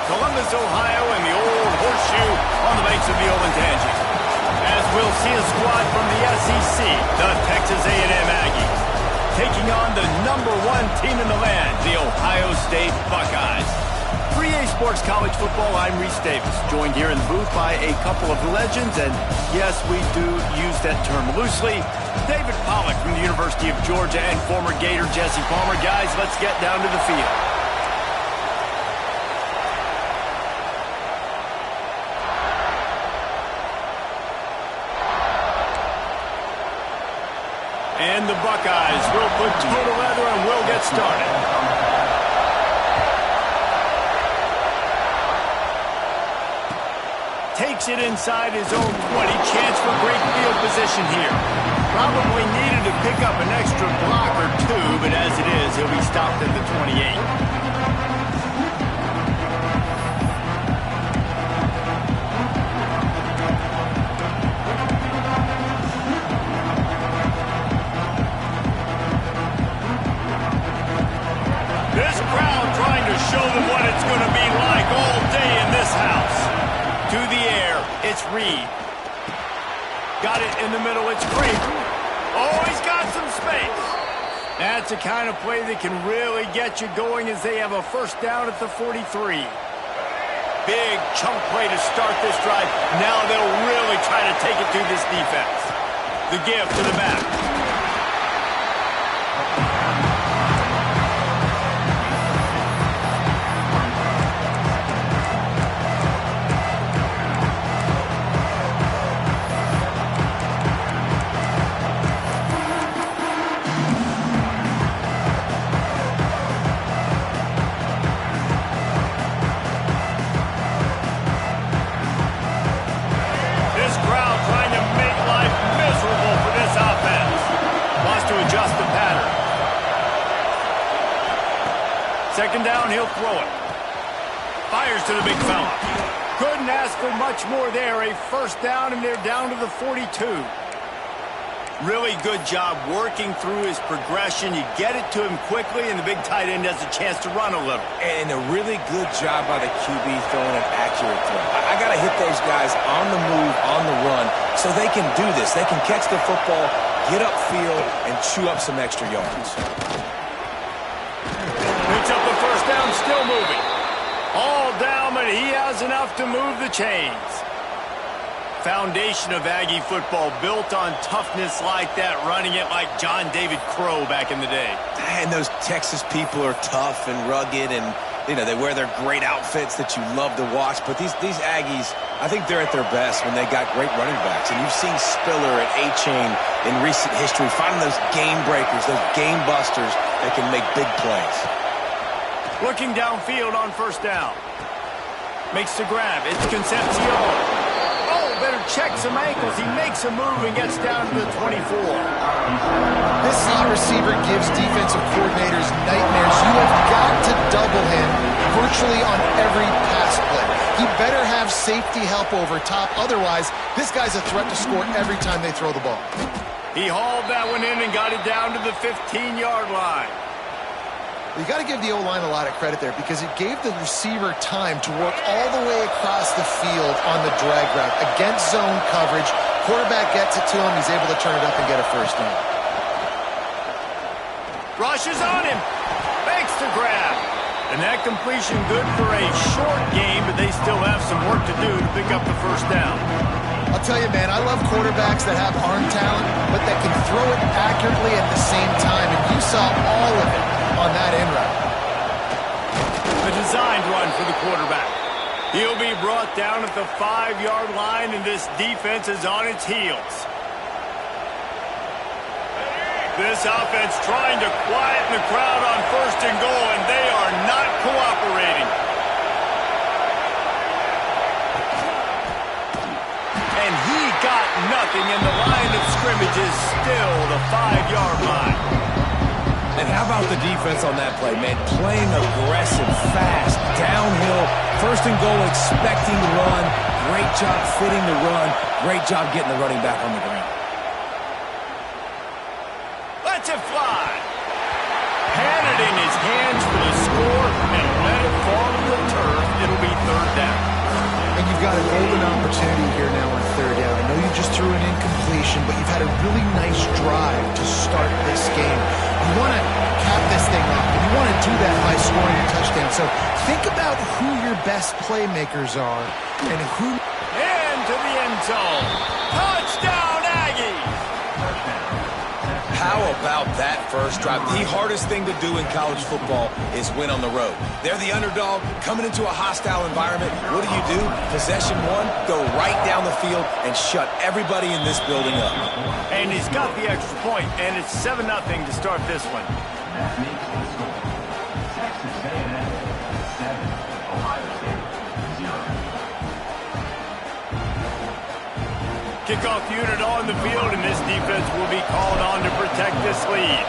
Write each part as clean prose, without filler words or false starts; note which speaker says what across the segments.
Speaker 1: Columbus, Ohio, and the old horseshoe on the banks of the Olentangy. As we'll see a squad from the SEC, the Texas A&M Aggies, taking on the #1 team in the land, the Ohio State Buckeyes. For EA Sports College Football, I'm Reese Davis, joined here in the booth by a couple of legends, and yes, we do use that term loosely. David Pollack from the University of Georgia and former Gator Jesse Palmer. Guys, let's get down to the field. And the Buckeyes will put total leather and will get started. Takes it inside his own 20. Chance for great field position here. Probably needed to pick up an extra block or two, but as it is, he'll be stopped at the 28. This crowd trying to show them what it's going to be like all day in this house. To the air, it's Reed. Got it in the middle, it's Creek. Oh, he's got some space. That's the kind of play that can really get you going as they have a first down at the 43. Big chunk play to start this drive. Now they'll really try to take it to this defense. The give to the back. Second down, he'll throw it. Fires to the big fella. Couldn't ask for much more there. A first down, and they're down to the 42. Really good job working through his progression. You get it to him quickly, and the big tight end has a chance to run a little.
Speaker 2: And a really good job by the QB throwing an accurate throw. I got to hit those guys on the move, on the run, so they can do this. They can catch the football, get upfield, and chew up some extra yards.
Speaker 1: Picks up the first down, still moving. All down, but he has enough to move the chains. Foundation of Aggie football built on toughness like that, running it like John David Crow back in the day.
Speaker 2: And those Texas people are tough and rugged, and you know they wear their great outfits that you love to watch. But these Aggies, I think they're at their best when they got great running backs. And you've seen Spiller and A-Chain in recent history finding those game breakers, those game busters that can make big plays.
Speaker 1: Looking downfield on first down. Makes the grab. It's Concepcion. Oh, better check some ankles. He makes a move and gets down to the 24.
Speaker 3: This slot receiver gives defensive coordinators nightmares. You have got to double him virtually on every pass play. He better have safety help over top. Otherwise, this guy's a threat to score every time they throw the ball.
Speaker 1: He hauled that one in and got it down to the 15-yard line.
Speaker 3: You got to give the O-line a lot of credit there because it gave the receiver time to work all the way across the field on the drag route against zone coverage. Quarterback gets it to him. He's able to turn it up and get a first down.
Speaker 1: Rushes on him. Makes the grab. And that completion good for a short game, but they still have some work to do to pick up the first down.
Speaker 3: I'll tell you, man, I love quarterbacks that have arm talent, but that can throw it accurately at the same time. And you saw all of it on that in route.
Speaker 1: A designed run for the quarterback. He'll be brought down at the 5-yard line, and this defense is on its heels. This offense trying to quieten the crowd on first and goal, and they are not cooperating. And he got nothing, and the line of scrimmage is still the 5-yard line.
Speaker 2: And how about the defense on that play, man? Playing aggressive, fast, downhill, first and goal, expecting the run. Great job fitting the run. Great job getting the running back on the ground.
Speaker 1: Lets it fly. Had it in his hands for the score and let it fall to the turf. it'll be third down.
Speaker 3: And you've got a golden opportunity here now on third down. I know you just threw an incompletion, but you've had a really nice drive to start this game. You want to cap this thing off, and you want to do that by scoring a touchdown. So think about who your best playmakers are and who...
Speaker 1: Into the end zone. Touchdown, Aggies!
Speaker 2: How about that first drive? The hardest thing to do in college football is win on the road. They're the underdog coming into a hostile environment. What do? Possession one, go right down the field and shut everybody in this building up.
Speaker 1: And he's got the extra point, and it's 7-0 to start this one. Kickoff unit on the field, and this defense will be called on to protect this lead.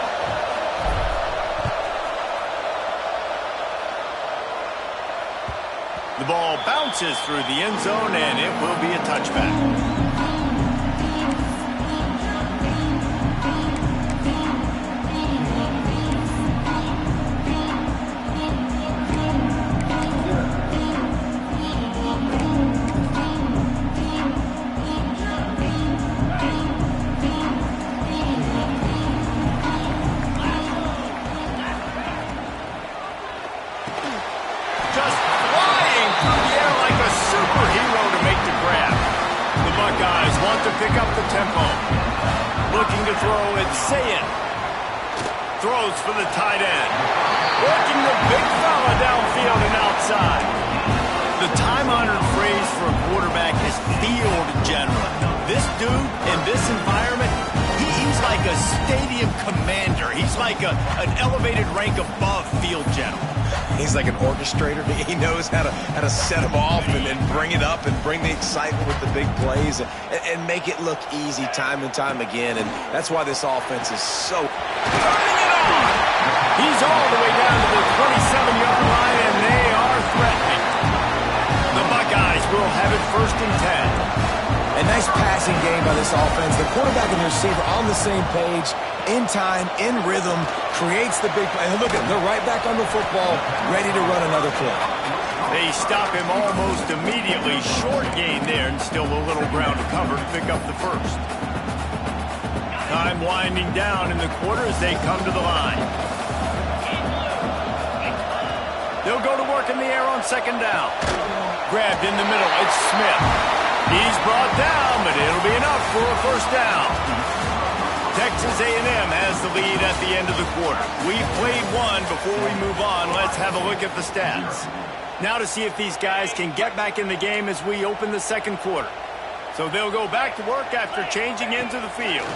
Speaker 1: The ball bounces through the end zone, and it will be a touchback. Pick up the tempo. Looking to throw, it's Sayin. Throws for the tight end. Working the big fella downfield and outside. The time-honored phrase for a quarterback is field general. This dude, in this environment, he's like a stadium commander. He's like an elevated rank above field general.
Speaker 2: He's like an orchestrator. He knows how to set them off and then bring it up and bring the excitement with the big plays and make it look easy time and time again. And that's why this offense is so... Turning it on!
Speaker 1: He's all the way down to the 27-yard line, and they are threatening. The Buckeyes will have it 1st and 10.
Speaker 2: A nice passing game by this offense. The quarterback and the receiver on the same page, in time, in rhythm, creates the big play. And look at them, they're right back on the football, ready to run another play.
Speaker 1: They stop him almost immediately. Short gain there, and still a little ground to cover to pick up the first. Time winding down in the quarter as they come to the line. They'll go to work in the air on 2nd down. Grabbed in the middle, it's Smith. He's brought down, but it'll be enough for a 1st down. Texas A&M has the lead at the end of the quarter. We've played one. Before we move on, let's have a look at the stats. Now to see if these guys can get back in the game as we open the 2nd quarter. So they'll go back to work after changing into the field.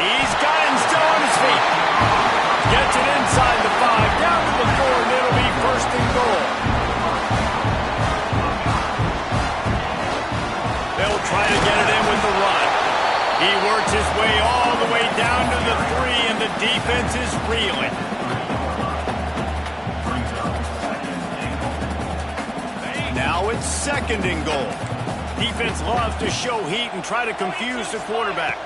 Speaker 1: He's got him still on his feet. Gets it inside the 5, down to the 4, and it'll be 1st and goal. They'll try to get it in with the run. He works his way all the way down to the 3, and the defense is reeling. Now it's 2nd and goal. Defense loves to show heat and try to confuse the quarterback.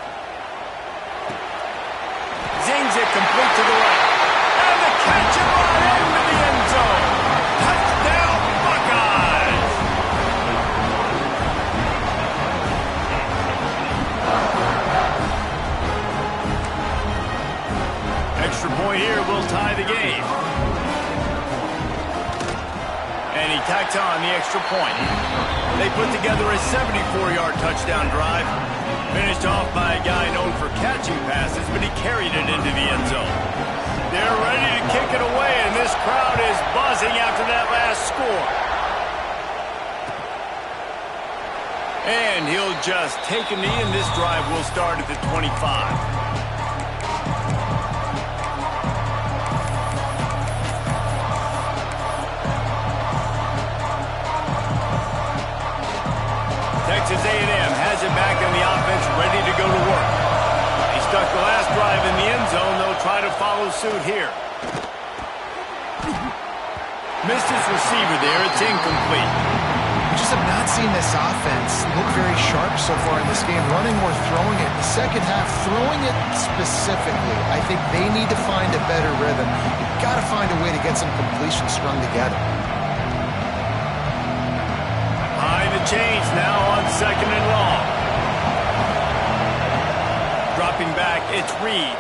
Speaker 1: Zings it complete to the right. And the catch it right into the end zone. Touchdown, Buckeyes! Extra point here will tie the game. And he tacks on the extra point. They put together a 74-yard touchdown drive. Finished off by a guy known for catching passes, but he carried it into the end zone. They're ready to kick it away, and this crowd is buzzing after that last score. And he'll just take a knee, and this drive will start at the 25. Texas A&M has it back on the offense, ready to go to work. He stuck the last drive in the end zone. They'll try to follow suit here. Missed his receiver there. It's incomplete.
Speaker 3: You just just have not seen this offense look very sharp so far in this game, running or throwing it. The second half, throwing it specifically, I think they need to find a better rhythm. You've got to find a way to get some completions strung together.
Speaker 1: Behind the chains now on 2nd and long. Dropping back, it's Reed.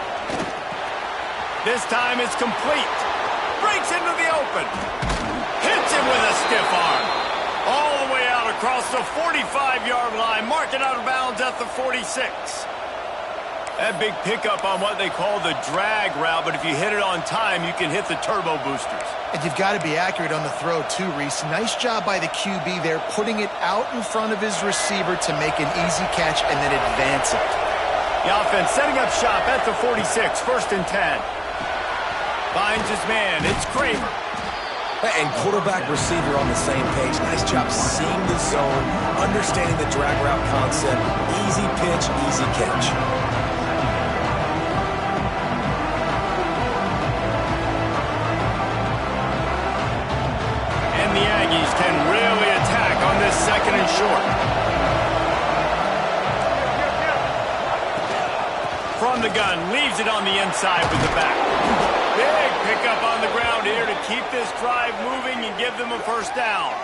Speaker 1: This time it's complete. Breaks into the open. Hits him with a stiff arm. All the way out across the 45-yard line. Marking out of bounds at the 46. That big pickup on what they call the drag route, but if you hit it on time, you can hit the turbo boosters.
Speaker 3: And you've got to be accurate on the throw too, Reese. Nice job by the QB there, putting it out in front of his receiver to make an easy catch and then advance it.
Speaker 1: The offense setting up shop at the 46, 1st and 10. Finds his man, it's Kramer.
Speaker 2: And quarterback receiver on the same page. Nice job seeing the zone, understanding the drag route concept. Easy pitch, easy catch.
Speaker 1: And the Aggies can really attack on this 2nd and short. From the gun, leaves it on the inside with the back. Big pickup on the ground here to keep this drive moving and give them a 1st down.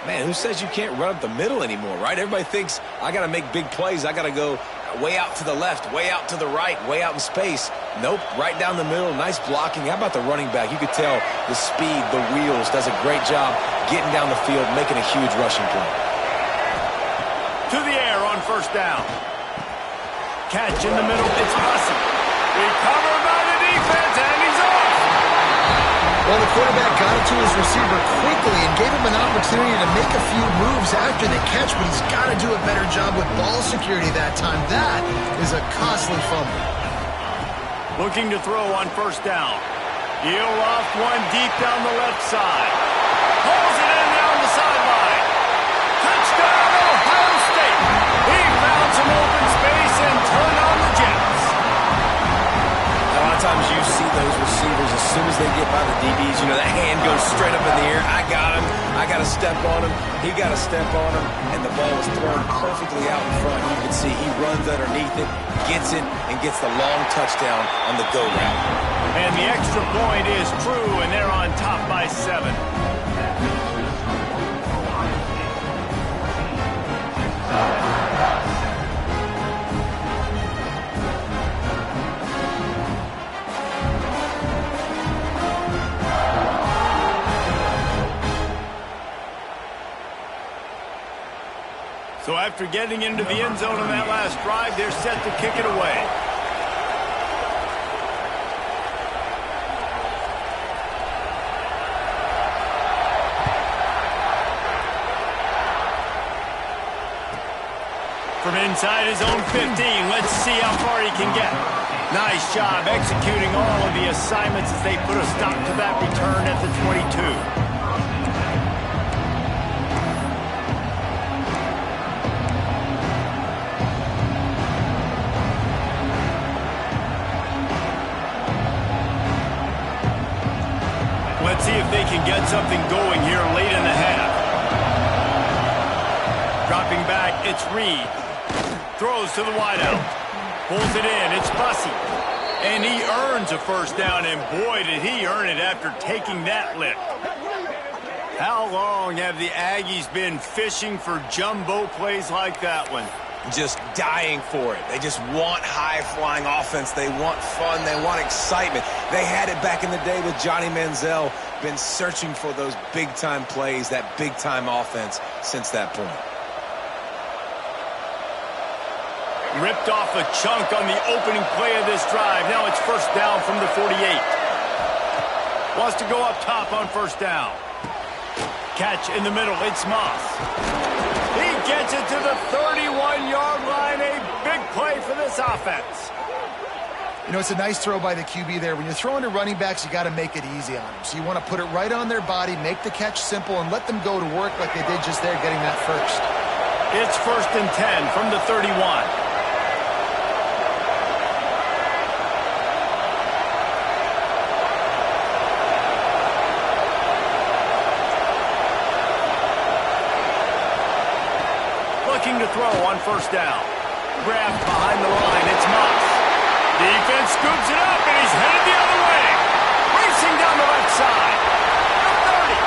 Speaker 2: Man, who says you can't run up the middle anymore, right? Everybody thinks, I got to make big plays. I got to go way out to the left, way out to the right, way out in space. Nope, right down the middle. Nice blocking. How about the running back? You could tell the speed, the wheels, does a great job getting down the field, making a huge rushing play.
Speaker 1: To the air on 1st down. Catch in the middle, it's Hussey. Recovered by the defense, and he's off.
Speaker 3: Well, the quarterback got it to his receiver quickly and gave him an opportunity to make a few moves after the catch, but he's got to do a better job with ball security that time. That is a costly fumble.
Speaker 1: Looking to throw on 1st down. He'll off one deep down the left side. Pulls it in down the sideline. Touchdown, Ohio State. He found some open space and turned on the Jets.
Speaker 2: A lot of times you see those receivers, as soon as they get by the DBs, you know, that hand goes straight up in the air. I got him. I got to step on him. He got to step on him. And the ball was thrown perfectly out in front. You can see he runs underneath it, gets it, and gets the long touchdown on the go route.
Speaker 1: And the extra point is true, and they're on top by 7. So after getting into the end zone on that last drive, they're set to kick it away. From inside his own 15, let's see how far he can get. Nice job executing all of the assignments as they put a stop to that return at the 22. Let's see if they can get something going here late in the half. Dropping back, it's Reed. Throws to the wideout. Pulls it in, it's Bussey. And he earns a 1st down, and boy, did he earn it after taking that lick. How long have the Aggies been fishing for jumbo plays like that one?
Speaker 2: Just dying for it. They just want high-flying offense. They want fun. They want excitement. They had it back in the day with Johnny Manziel. Been searching for those big-time plays, that big-time offense since that point.
Speaker 1: Ripped off a chunk on the opening play of this drive. Now it's 1st down from the 48. Wants to go up top on 1st down. Catch in the middle. It's Moss. He gets it to the 31-yard line. A big play for this offense.
Speaker 3: You know, it's a nice throw by the QB there. When you're throwing to running backs, you got to make it easy on them. So you want to put it right on their body, make the catch simple, and let them go to work like they did just there, getting that first.
Speaker 1: It's 1st and 10 from the 31. looking to throw on first down. Grabbed behind the line. It's Moss. Defense scoops it up, and he's headed the other way. Racing down the left side. The 30.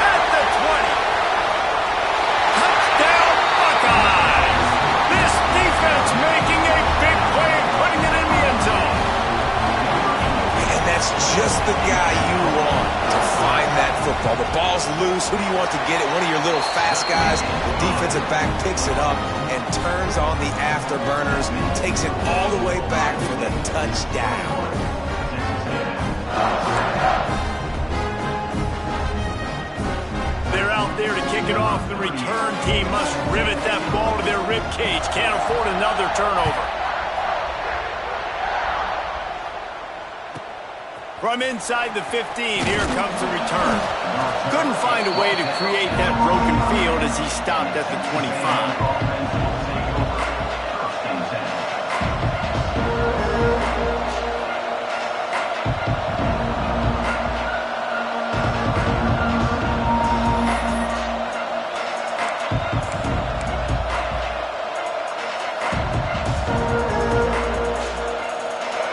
Speaker 1: At the 20. Touchdown, Buckeyes. This defense making a big play and putting it in the end zone.
Speaker 2: And that's just the guy you want to find that football. The ball's loose. Who do you want to get it? One of your little fast guys. The defensive back picks it up and turns on the afterburners, takes it all the way back for the touchdown.
Speaker 1: They're out there to kick it off. The return team must rivet that ball to their rib cage. Can't afford another turnover. From inside the 15, here comes the return. Couldn't find a way to create that broken field as he stopped at the 25.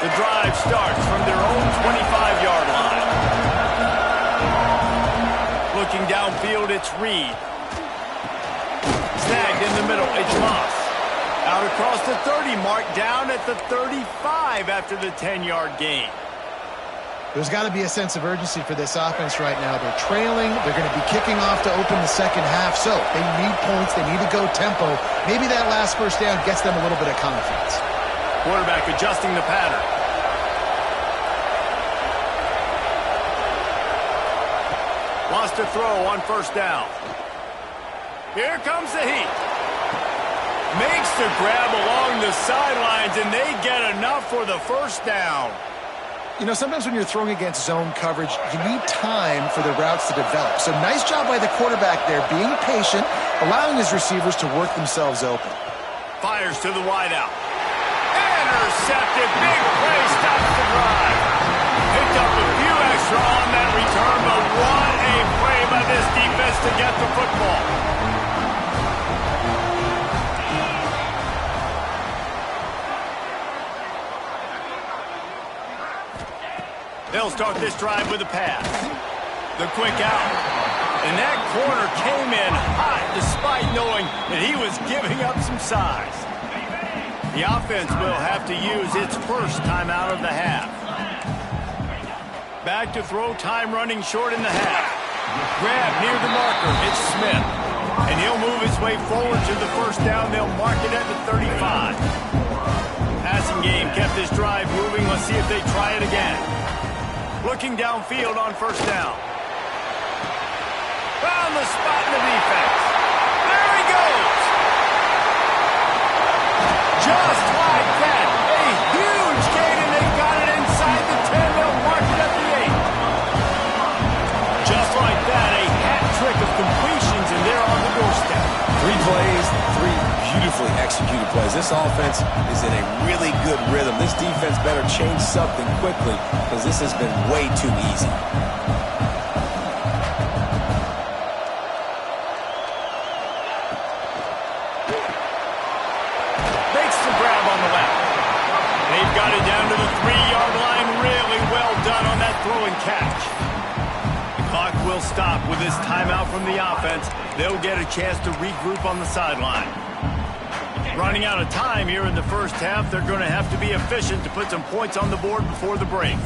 Speaker 1: The drive starts from their own 25-yard line. Looking downfield, it's Reed. Snagged in the middle, it's Moss. Out across the 30, marked down at the 35 after the 10-yard gain.
Speaker 3: There's got to be a sense of urgency for this offense right now. They're trailing. They're going to be kicking off to open the second half. So they need points. They need to go tempo. Maybe that last first down gets them a little bit of confidence.
Speaker 1: Quarterback adjusting the pattern. Lost a throw on first down. Here comes the heat. Makes the grab along the sidelines, and they get enough for the first down.
Speaker 3: You know, sometimes when you're throwing against zone coverage, you need time for the routes to develop. So nice job by the quarterback there, being patient, allowing his receivers to work themselves open.
Speaker 1: Fires to the wideout. Intercepted. Big play. Stops the drive. Picked up a few extra on that return, but what a play by this defense to get the football. They'll start this drive with a pass. The quick out. And that corner came in hot despite knowing that he was giving up some size. The offense will have to use its first timeout of the half. Back to throw, time running short in the half. Grab near the marker. It's Smith. And he'll move his way forward to the first down. They'll mark it at the 35. Passing game kept this drive moving. Let's see if they try it again. Looking downfield on first down. Found the spot in the defense. There he goes. Just like that. A huge gain, and they got it inside the 10. They'll mark it at the 8. Just like that, a hat trick of completions, and they're on the doorstep.
Speaker 2: 3 plays, 3 beautifully executed plays. This offense is in a really good rhythm. This defense better change something quickly because this has been way too easy.
Speaker 1: Makes the grab on the left. They've got it down to the 3-yard line. Really well done on that throw and catch. The clock will stop with this timeout from the offense. They'll get a chance to regroup on the sideline. Running out of time here in the first half, they're going to have to be efficient to put some points on the board before the break.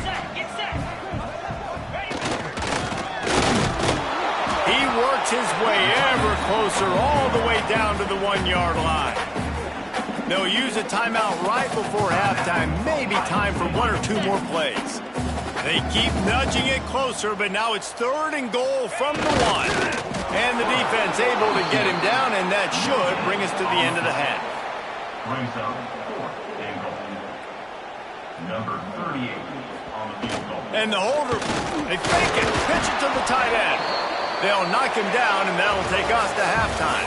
Speaker 1: He works his way ever closer all the way down to the 1-yard line. They'll use a timeout right before halftime, maybe time for 1 or 2 more plays. They keep nudging it closer, but now it's 3rd and goal from the 1. And the defense able to get him down, and that should bring us to the end of the half.
Speaker 4: Brings up 4th and goal. Number 38 on the field goal.
Speaker 1: And the holder, they fake it, pitch it to the tight end. They'll knock him down, and that'll take us to halftime.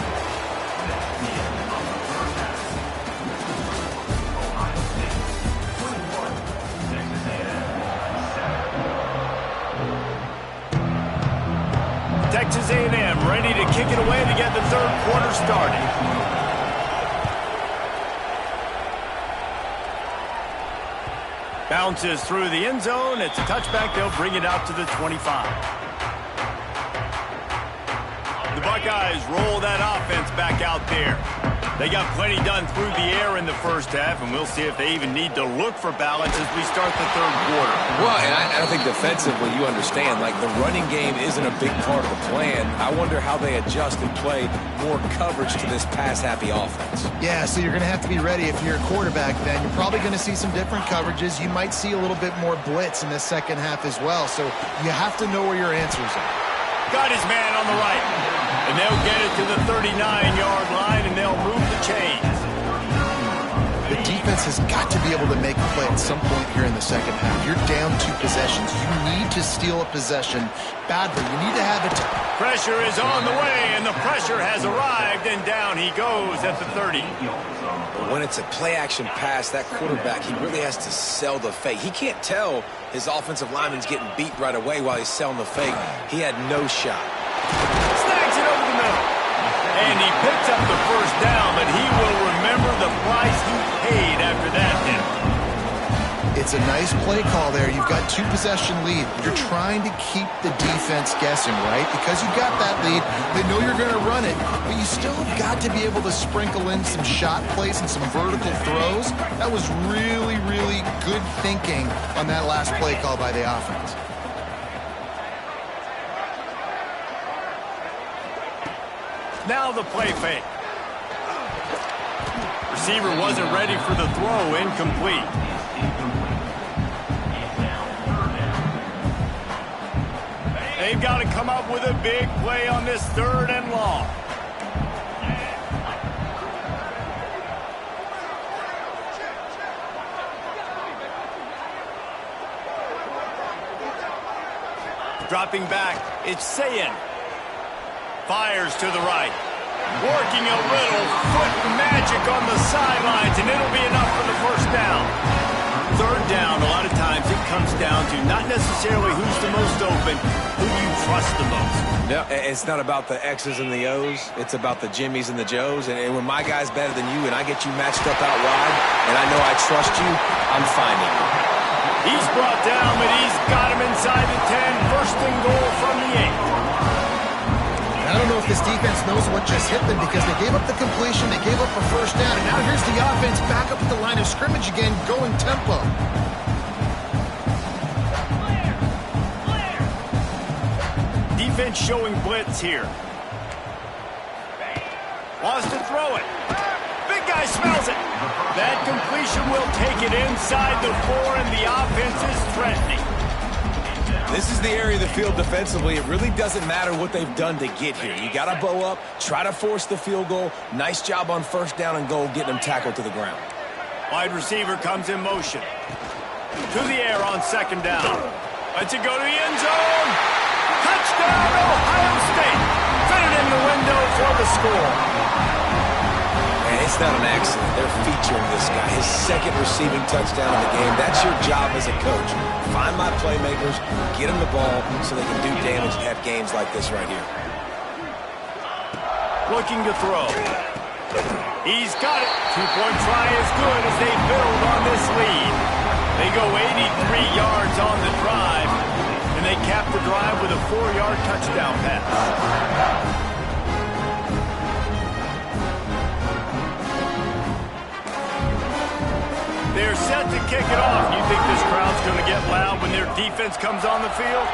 Speaker 1: Texas A&M ready to kick it away to get the 3rd quarter started. Bounces through the end zone. It's a touchback. They'll bring it out to the 25. The Buckeyes roll that offense back out there. They got plenty done through the air in the first half, and we'll see if they even need to look for balance as we start the third quarter.
Speaker 2: Well, and I think defensively, you understand, like the running game isn't a big part of the plan. I wonder how they adjust and play more coverage to this pass-happy offense.
Speaker 3: Yeah, so you're going to have to be ready if you're a quarterback then. You're probably going to see some different coverages. You might see a little bit more blitz in the second half as well, so you have to know where your answers are.
Speaker 1: Got his man on the right. And they'll get it to the 39-yard line, and they'll move the chains.
Speaker 3: The defense has got to be able to make a play at some point here in the second half. You're down 2 possessions. You need to steal a possession badly. You need to have it.
Speaker 1: Pressure is on the way, and the pressure has arrived, and down he goes at the 30.
Speaker 2: When it's a play-action pass, that quarterback, he really has to sell the fake. He can't tell his offensive lineman's getting beat right away while he's selling the fake. He had no shot.
Speaker 1: Snags it over the middle. And he picks up the first down, but he will remember the price he paid after that hit.
Speaker 3: It's a nice play call there. You've got 2 possession lead. You're trying to keep the defense guessing, right? Because you've got that lead, they know you're going to run it, but you still have got to be able to sprinkle in some shot plays and some vertical throws. That was really, really good thinking on that last play call by the offense.
Speaker 1: Now the play fake. Receiver wasn't ready for the throw, incomplete. They've got to come up with a big play on this 3rd and long. Dropping back, it's Sayin. Fires to the right. Working a little foot magic on the sidelines, and it'll be enough for the first down. 3rd down, a lot of times it comes down to not necessarily who's the most open, who you trust the most.
Speaker 2: No, it's not about the X's and the O's. It's about the Jimmies and the Joes. And when my guy's better than you and I get you matched up out wide and I know I trust you, I'm finding you.
Speaker 1: He's brought down, but he's got him inside the 10. First and goal from the 8.
Speaker 3: I don't know if this defense knows what just hit them because they gave up the completion, they gave up a first down, and now here's the offense back up at the line of scrimmage again, going tempo.
Speaker 1: Defense showing blitz here. Wants to throw it. Big guy smells it. That completion will take it inside the 4, and the offense is threatening.
Speaker 2: This is the area of the field defensively. It really doesn't matter what they've done to get here. You got to bow up, try to force the field goal. Nice job on first down and goal, getting them tackled to the ground.
Speaker 1: Wide receiver comes in motion. To the air on 2nd down. Lets it go to the end zone. Touchdown, Ohio State. Fit it in the window for the score.
Speaker 2: And it's not an accident. They're featuring this guy. His 2nd receiving touchdown in the game. That's your job as a coach. Find my playmakers, get them the ball so they can do damage and have games like this right here.
Speaker 1: Looking to throw. He's got it. 2-point try is good as they build on this lead. They go 83 yards on the drive, and they cap the drive with a 4-yard touchdown pass. They're set to kick it off. You think this crowd's going to get loud when their defense comes on the field?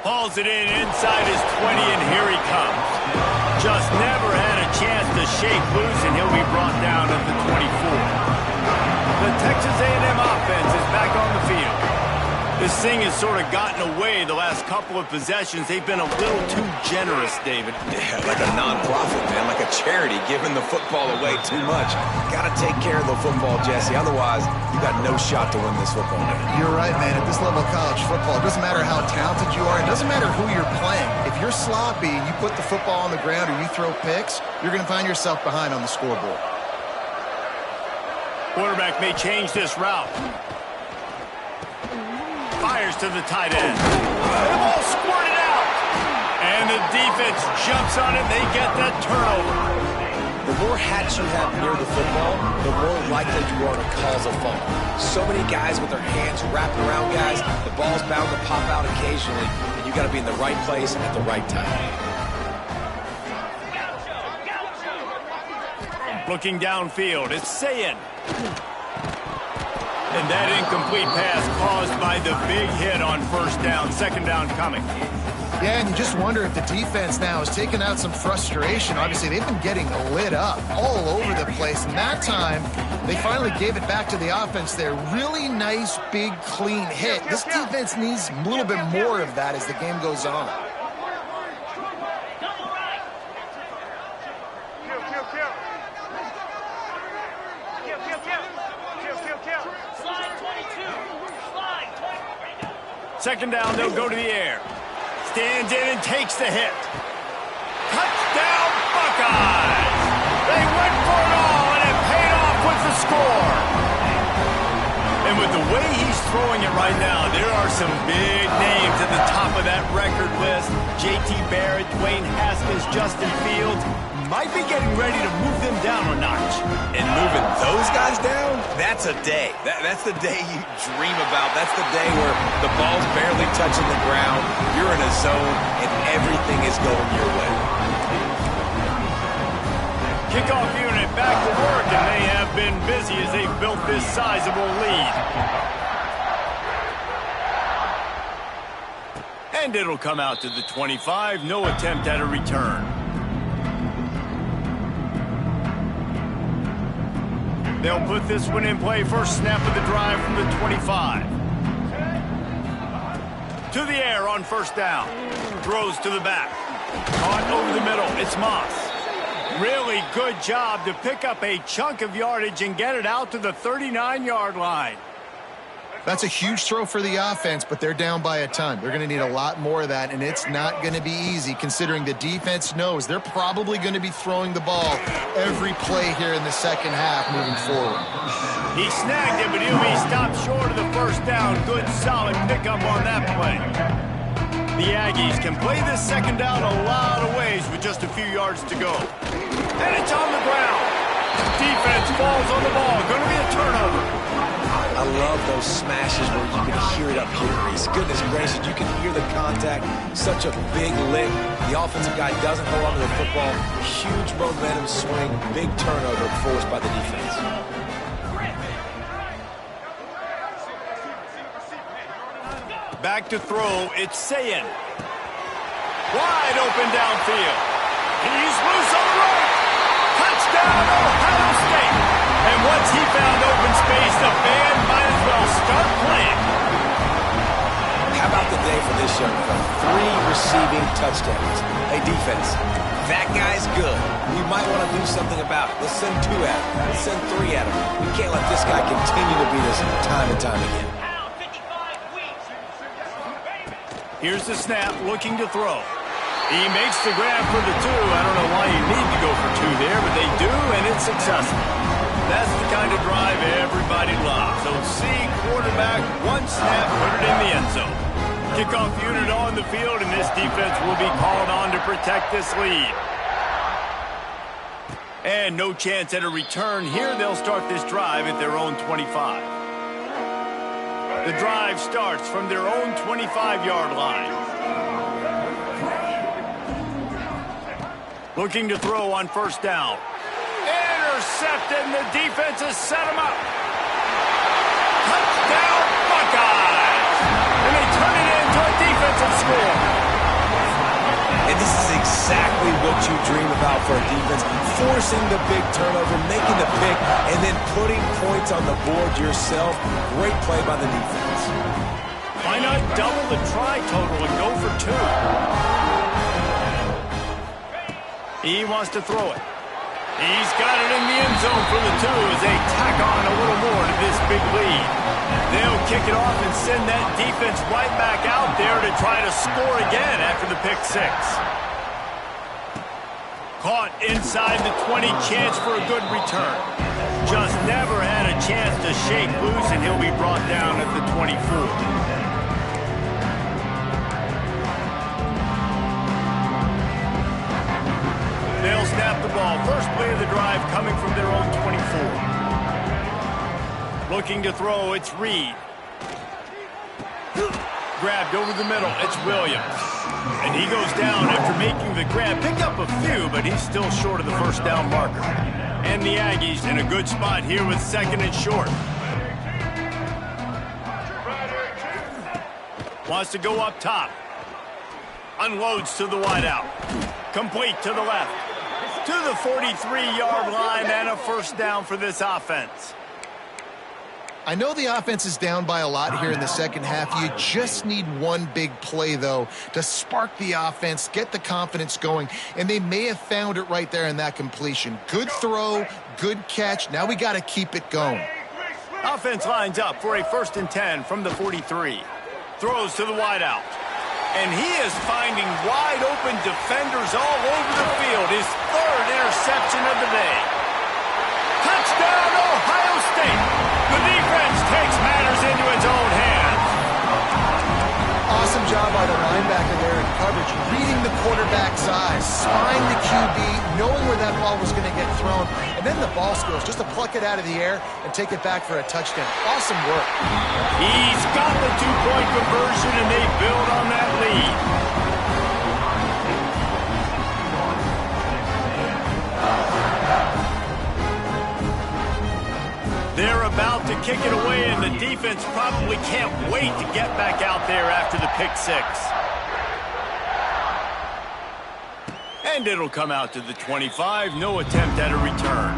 Speaker 1: Hauls it in inside his 20, and here he comes. Just never had a chance to shake loose, and he'll be brought down at the 24. The Texas A&M offense is back on the field. This thing has sort of gotten away the last couple of possessions. They've been a little too generous, David.
Speaker 2: Yeah, like a non-profit, man, like a charity, giving the football away too much. Got to take care of the football, Jesse. Otherwise, you got no shot to win this football game.
Speaker 3: You're right, man. At this level of college football, it doesn't matter how talented you are. It doesn't matter who you're playing. If you're sloppy and you put the football on the ground or you throw picks, you're going to find yourself behind on the scoreboard.
Speaker 1: Quarterback may change this route. Fires to the tight end. The ball squirted out. And the defense jumps on it. They get that turnover.
Speaker 2: The more hats you have near the football, the more likely you are to cause a fumble. So many guys with their hands wrapped around guys, the ball's bound to pop out occasionally, and you got to be in the right place at the right time.
Speaker 1: Looking downfield, it's Sayin. And that incomplete pass caused by the big hit on first down, second down coming.
Speaker 3: Yeah, and you just wonder if the defense now is taking out some frustration. Obviously, they've been getting lit up all over the place. And that time, they finally gave it back to the offense there. Really nice, big, clean hit. This defense needs a little bit more of that as the game goes on.
Speaker 1: Second down, they'll go to the air. Stands in and takes the hit. Touchdown, Buckeyes! They went for it all, and it paid off with the score. And with the way he's throwing it right now, there are some big names at the top of that record list. J.T. Barrett, Dwayne Haskins, Justin Fields might be getting ready to move them down a notch.
Speaker 2: And moving those guys down, that's a day. That's the day you dream about. That's the day where the ball's barely touching the ground, you're in a zone, and everything is going your way.
Speaker 1: Kickoff unit back to work, and they have been busy as they've built this sizable lead. And it'll come out to the 25. No attempt at a return. They'll put this one in play. First snap of the drive from the 25. To the air on first down. Throws to the back. Caught over the middle. It's Moss. Really good job to pick up a chunk of yardage and get it out to the 39-yard line.
Speaker 3: That's a huge throw for the offense, but they're down by a ton. They're going to need a lot more of that, and it's not going to be easy considering the defense knows they're probably going to be throwing the ball every play here in the second half moving forward.
Speaker 1: He snagged it, but he'll be stopped short of the first down. Good, solid pickup on that play. The Aggies can play this second down a lot of ways with just a few yards to go. And it's on the ground. Defense falls on the ball. Going to be a turnover.
Speaker 2: I love those smashes where you can hear it up here, Reese. Goodness gracious, you can hear the contact. Such a big lick. The offensive guy doesn't hold on to the football. Huge momentum swing. Big turnover forced by the defense.
Speaker 1: Back to throw. It's Sayin. Wide open downfield. He's loose on the right. Touchdown, Ohio State. And once he found open space, the band might as well start playing.
Speaker 2: How about the day for this young fella? 3 receiving touchdowns. Hey, defense, that guy's good. We might want to do something about it. Let's send 2 at him. Let's send 3 at him. We can't let this guy continue to beat us time and time again.
Speaker 1: Here's the snap, looking to throw. He makes the grab for the 2. I don't know why you need to go for 2 there, but they do, and it's successful. That's the kind of drive everybody loves. So see quarterback, 1 snap, put it in the end zone. Kickoff unit on the field, and this defense will be called on to protect this lead. And no chance at a return here. They'll start this drive at their own 25. The drive starts from their own 25-yard line. Looking to throw on first down. Intercepted, and the defense has set him up. Touchdown, Buckeyes! And they turn it into a defensive score.
Speaker 2: And this is exactly what you dream about for a defense. Forcing the big turnover, making the pick, and then putting points on the board yourself. Great play by the defense.
Speaker 1: Why not double the try total and go for 2? He wants to throw it. He's got it in the end zone for the 2 as they tack on a little more to this big lead. They'll kick it off and send that defense right back out there to try to score again after the pick 6. Caught inside the 20, chance for a good return. Just never had a chance to shake loose, and he'll be brought down at the 24. They'll snap the ball. First play of the drive coming from their own 24. Looking to throw, it's Reed. Grabbed over the middle, it's Williams. And he goes down after making the grab. Picked up a few, but he's still short of the first down marker. And the Aggies in a good spot here with second and short. Wants to go up top. Unloads to the wideout. Complete to the left. To the 43-yard line and a first down for this offense.
Speaker 3: I know the offense is down by a lot here in the second half. You just need one big play, though, to spark the offense, get the confidence going, and they may have found it right there in that completion. Good throw, good catch. Now we got to keep it going.
Speaker 1: Offense lines up for a 1st and 10 from the 43. Throws to the wideout. And he is finding wide-open defenders all over the field. His 3rd interception of the day. Touchdown, Ohio State! The defense takes matters into its own hands.
Speaker 3: Awesome job by the linebacker there in coverage, reading the quarterback's eyes, spying the QB, knowing where that ball was going to get thrown, and then the ball skills, just to pluck it out of the air and take it back for a touchdown. Awesome work.
Speaker 1: He's got the 2-point conversion, and they build on that lead. They're about to kick it away, and the defense probably can't wait to get back out there after the pick 6. And it'll come out to the 25. No attempt at a return.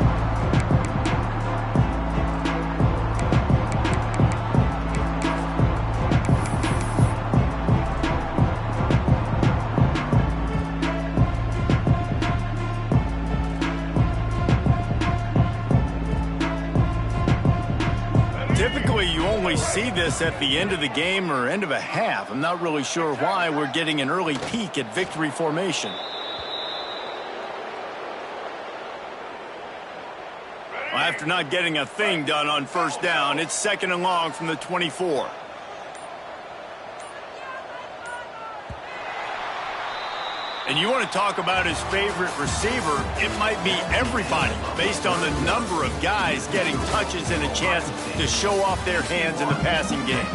Speaker 1: Typically, you only see this at the end of the game or end of a half. I'm not really sure why we're getting an early peek at victory formation. Well, after not getting a thing done on first down, it's 2nd and long from the 24. And you want to talk about his favorite receiver, it might be everybody based on the number of guys getting touches and a chance to show off their hands in the passing game.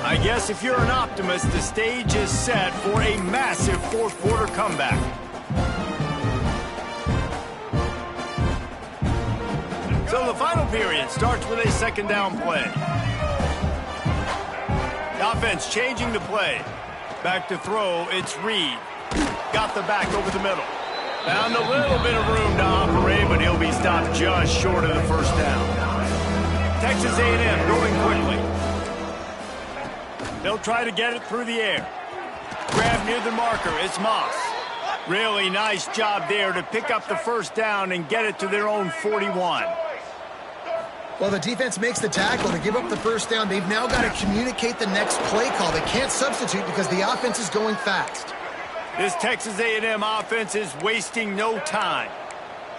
Speaker 1: I guess if you're an optimist, the stage is set for a massive 4th quarter comeback. So the final period starts with a 2nd down play. The offense changing the play. Back to throw, it's Reed. Got the back over the middle. Found a little bit of room to operate, but he'll be stopped just short of the first down. Texas A&M going quickly. They'll try to get it through the air. Grab near the marker. It's Moss. Really nice job there to pick up the first down and get it to their own 41.
Speaker 3: Well, the defense makes the tackle to give up the first down. They've now got to communicate the next play call. They can't substitute because the offense is going fast.
Speaker 1: This Texas A&M offense is wasting no time.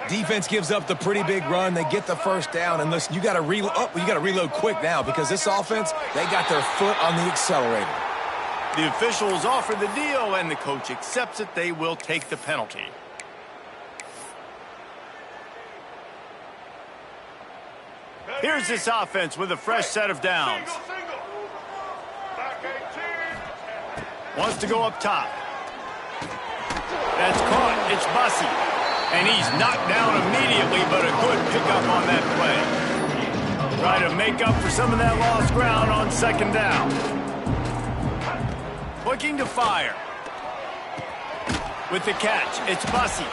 Speaker 2: Defense gives up the pretty big run. They get the first down. And listen, you got to reload. Oh, you got to reload quick now because this offense, they got their foot on the accelerator.
Speaker 1: The officials offer the deal, and the coach accepts it. They will take the penalty. Here's this offense with a fresh set of downs. Wants to go up top. That's caught. It's Bussey. And he's knocked down immediately, but a good pickup on that play. Try to make up for some of that lost ground on 2nd down. Looking to fire. With the catch, it's Bussey.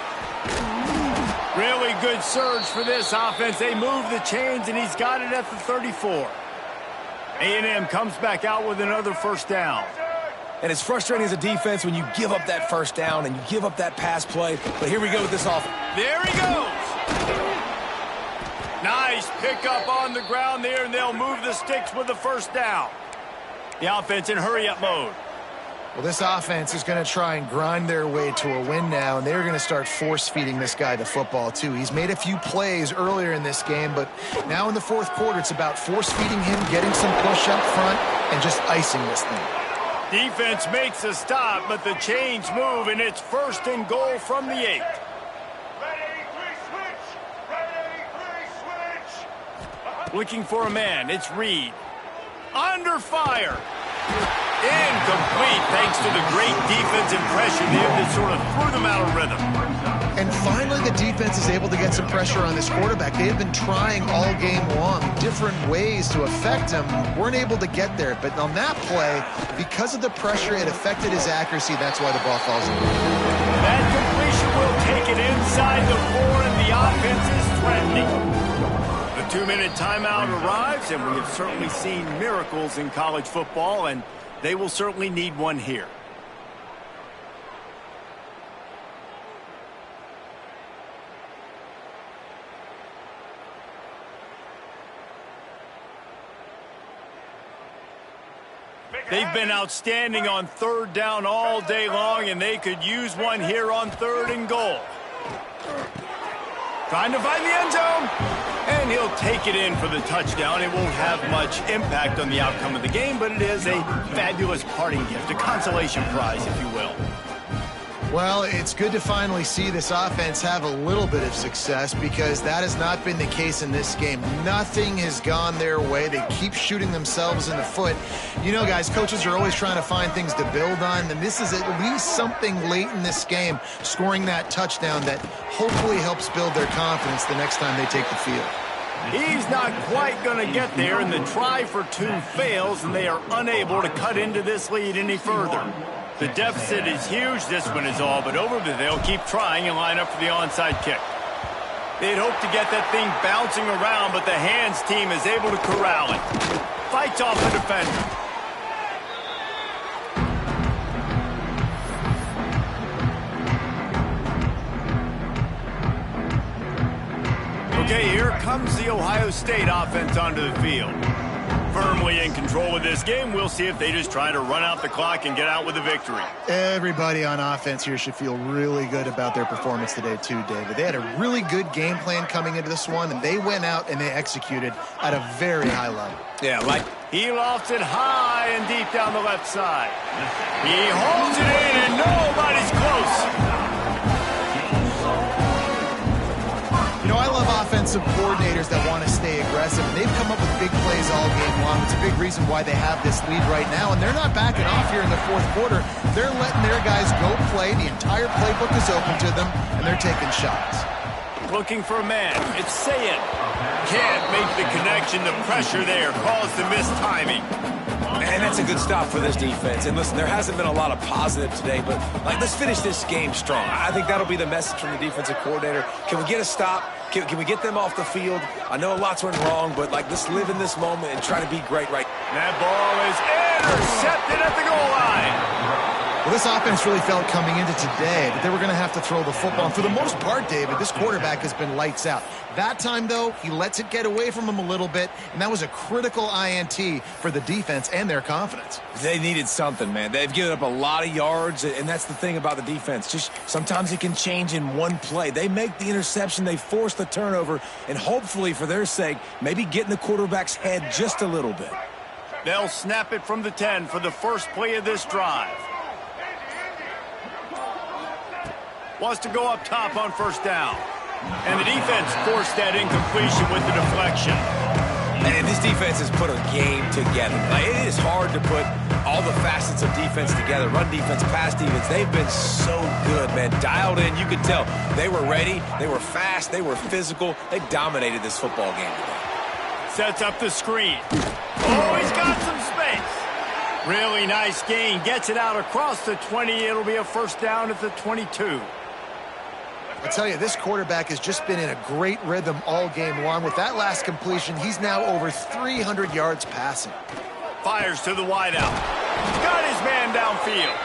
Speaker 1: Really good surge for this offense. They move the chains, and he's got it at the 34. A&M comes back out with another first down.
Speaker 2: And it's frustrating as a defense when you give up that first down and you give up that pass play. But here we go with this offense.
Speaker 1: There he goes. Nice pickup on the ground there, and they'll move the sticks with the first down. The offense in hurry-up mode.
Speaker 3: Well, this offense is going to try and grind their way to a win now, and they're going to start force-feeding this guy the football, too. He's made a few plays earlier in this game, but now in the 4th quarter, it's about force-feeding him, getting some push up front, and just icing this thing.
Speaker 1: Defense makes a stop, but the chains move, and it's 1st and goal from the 8. Looking for a man. It's Reed. Under fire. Incomplete thanks to the great defensive pressure there that sort of threw them out of rhythm.
Speaker 3: And finally, the defense is able to get some pressure on this quarterback. They have been trying all game long different ways to affect him. Weren't able to get there. But on that play, because of the pressure, it affected his accuracy. That's why the ball falls in.
Speaker 1: That completion will take it inside the 4, and the offense is threatening. The 2-minute timeout arrives, and we have certainly seen miracles in college football, and they will certainly need one here. They've been outstanding on 3rd down all day long, and they could use one here on 3rd and goal. Trying to find the end zone, and he'll take it in for the touchdown. It won't have much impact on the outcome of the game, but it is a fabulous parting gift, a consolation prize, if you will.
Speaker 3: Well, it's good to finally see this offense have a little bit of success because that has not been the case in this game. Nothing has gone their way. They keep shooting themselves in the foot. You know, guys, coaches are always trying to find things to build on, and this is at least something late in this game, scoring that touchdown that hopefully helps build their confidence the next time they take the field.
Speaker 1: He's not quite going to get there, and the try for 2 fails, and they are unable to cut into this lead any further. The deficit is huge. This one is all but over, but they'll keep trying and line up for the onside kick. They'd hope to get that thing bouncing around, but the hands team is able to corral it. Fights off the defender. Okay, here comes the Ohio State offense onto the field. Firmly in control of this game. We'll see if they just try to run out the clock and get out with a victory.
Speaker 3: Everybody on offense here should feel really good about their performance today too, David. They had a really good game plan coming into this one, and they went out and they executed at a very high level.
Speaker 2: Yeah,
Speaker 1: he lofts it high and deep down the left side. He holds it in, and nobody's close.
Speaker 3: You know, I love offensive coordinators that want to stay aggressive, and they've come up with big plays all game long. It's a big reason why they have this lead right now, and they're not backing off here in the 4th quarter. They're letting their guys go play. The entire playbook is open to them, and they're taking shots.
Speaker 1: Looking for a man. It's Sayin. Can't make the connection. The pressure there caused the missed timing.
Speaker 2: Man, that's a good stop for this defense. And listen, there hasn't been a lot of positive today, but let's finish this game strong. I think that'll be the message from the defensive coordinator. Can we get a stop? Can we get them off the field? I know a lot's went wrong, but let's live in this moment and try to be great right now.
Speaker 1: That ball is intercepted at the goal line.
Speaker 3: Well, this offense really felt coming into today that they were going to have to throw the football. And for the most part, David, this quarterback has been lights out. That time, though, he lets it get away from him a little bit, and that was a critical INT for the defense and their confidence.
Speaker 2: They needed something, man. They've given up a lot of yards, and that's the thing about the defense. Just sometimes it can change in one play. They make the interception, they force the turnover, and hopefully, for their sake, maybe get in the quarterback's head just a little bit.
Speaker 1: They'll snap it from the 10 for the first play of this drive. Wants to go up top on 1st down. And the defense forced that incompletion with the deflection.
Speaker 2: And this defense has put a game together. It is hard to put all the facets of defense together. Run defense, pass defense. They've been so good, man. Dialed in. You could tell they were ready. They were fast. They were physical. They dominated this football game today.
Speaker 1: Sets up the screen. Oh, he's got some space. Really nice gain. Gets it out across the 20. It'll be a 1st down at the 22.
Speaker 3: I tell you, this quarterback has just been in a great rhythm all game long. With that last completion, he's now over 300 yards passing.
Speaker 1: Fires to the wideout. Got his man downfield.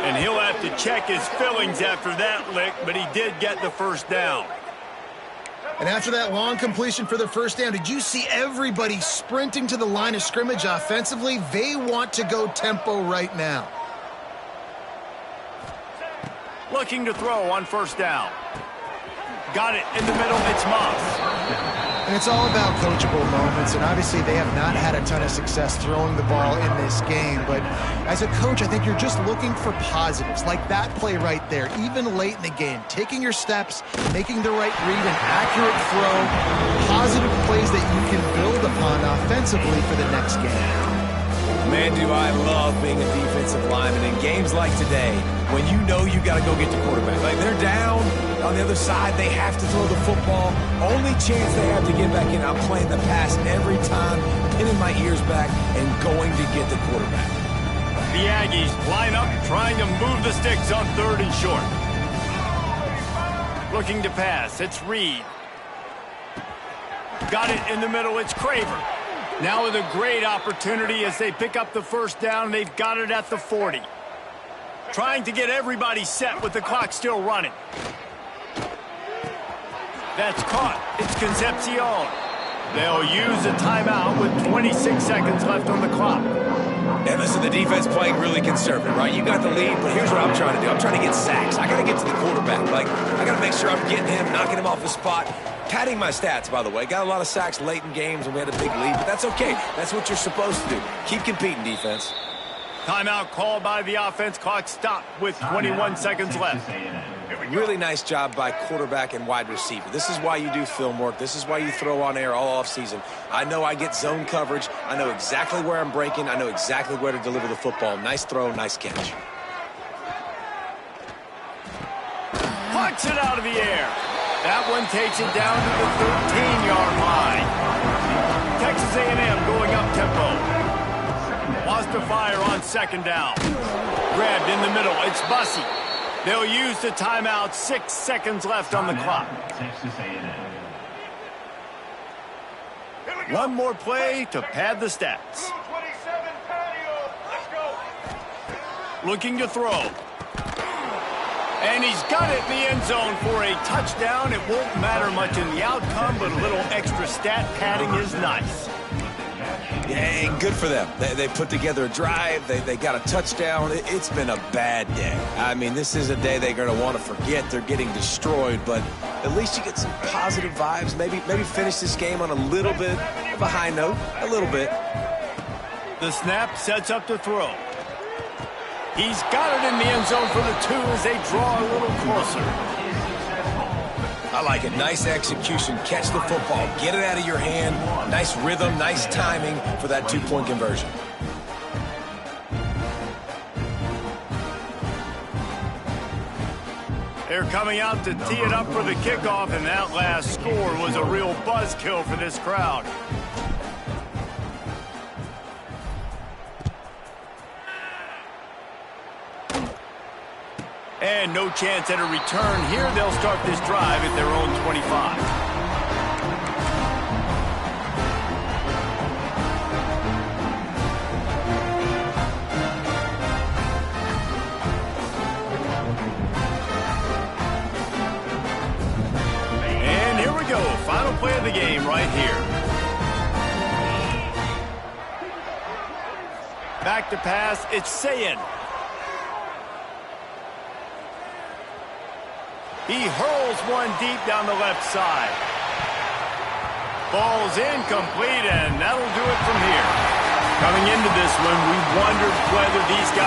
Speaker 1: And he'll have to check his fillings after that lick, but he did get the 1st down.
Speaker 3: And after that long completion for the 1st down, did you see everybody sprinting to the line of scrimmage offensively? They want to go tempo right now.
Speaker 1: Looking to throw on 1st down. Got it in the middle. It's Moss.
Speaker 3: And it's all about coachable moments, and obviously they have not had a ton of success throwing the ball in this game, but as a coach, I think you're just looking for positives, like that play right there, even late in the game, taking your steps, making the right read, an accurate throw, positive plays that you can build upon offensively for the next game.
Speaker 2: Man, do I love being a defensive lineman in games like today when you know you got to go get the quarterback. Like, they're down on the other side. They have to throw the football. Only chance they have to get back in. I'm playing the pass every time, pinning my ears back and going to get the quarterback.
Speaker 1: The Aggies line up, trying to move the sticks on 3rd and short. Looking to pass. It's Reed. Got it in the middle. It's Craver. Now with a great opportunity as they pick up the first down. They've got it at the 40. Trying to get everybody set with the clock still running. That's caught. It's Concepcion. They'll use a timeout with 26 seconds left on the clock.
Speaker 2: And listen, the defense playing really conservative, right? You got the lead, but here's what I'm trying to do. I'm trying to get sacks. I got to get to the quarterback. Like, I got to make sure I'm getting him, knocking him off his spot. Padding my stats, by the way. Got a lot of sacks late in games when we had a big lead, but that's okay. That's what you're supposed to do. Keep competing, defense.
Speaker 1: Timeout called by the offense. Clock stopped with 21 seconds left.
Speaker 2: Really nice job by quarterback and wide receiver. This is why you do film work. This is why you throw on air all offseason. I know I get zone coverage. I know exactly where I'm breaking. I know exactly where to deliver the football. Nice throw, nice catch.
Speaker 1: Punch it out of the air. That one takes it down to the 13-yard line. Texas A&M going up tempo. Wants to fire on 2nd down. Grabbed in the middle. It's Bussey. They'll use the timeout. 6 seconds left on the clock. One more play to pad the stats. Looking to throw. And he's got it in the end zone for a touchdown. It won't matter much in the outcome, but a little extra stat padding is nice.
Speaker 2: Yeah, and good for them. They put together a drive. They got a touchdown. It's been a bad day. I mean, this is a day they're going to want to forget. They're getting destroyed, but at least you get some positive vibes. Maybe finish this game on a little bit of a high note. A little bit.
Speaker 1: The snap sets up to throw. He's got it in the end zone for the 2 as they draw a little closer.
Speaker 2: I like it. Nice execution. Catch the football. Get it out of your hand. Nice rhythm, nice timing for that 2-point conversion.
Speaker 1: They're coming out to tee it up for the kickoff, and that last score was a real buzzkill for this crowd. And no chance at a return here. They'll start this drive at their own 25. And here we go. Final play of the game right here. Back to pass. It's Sayin. He hurls one deep down the left side. Ball's incomplete, and that'll do it from here. Coming into this one, we wondered whether these guys